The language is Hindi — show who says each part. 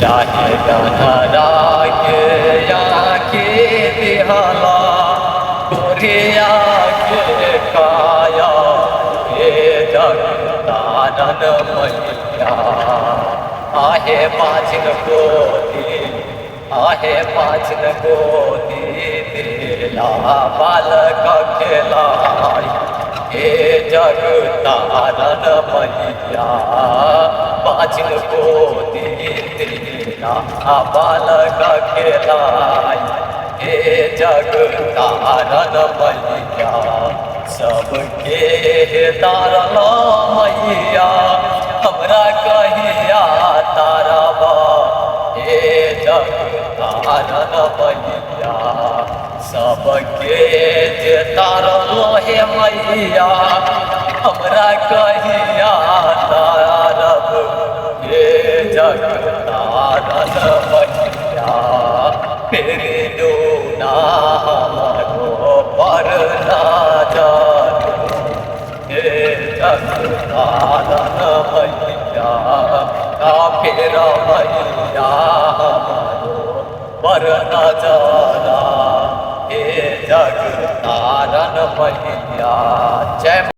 Speaker 1: चाहे गाना के आके दिहाला गोरिया के काया ये जगदानन मैया आहे पाँचन गोदी आहे पाँचन गोदी दिला बालक खेलाई हे जगदानन मैया पाँचन गोदी दिला बालक खेलाई हे जगदानन मैया सबके तारल मैया हमरा कहिया तारबा हे जगदानन मैया सबके जे तारल हे मैया हमरा कहिया तारब हे जगदानन मैया तेरे डोना हमरो पर ना जानो हे जगदानन मैया फिर मैया हमरो पर ना जाना हे जगदानन मैया जय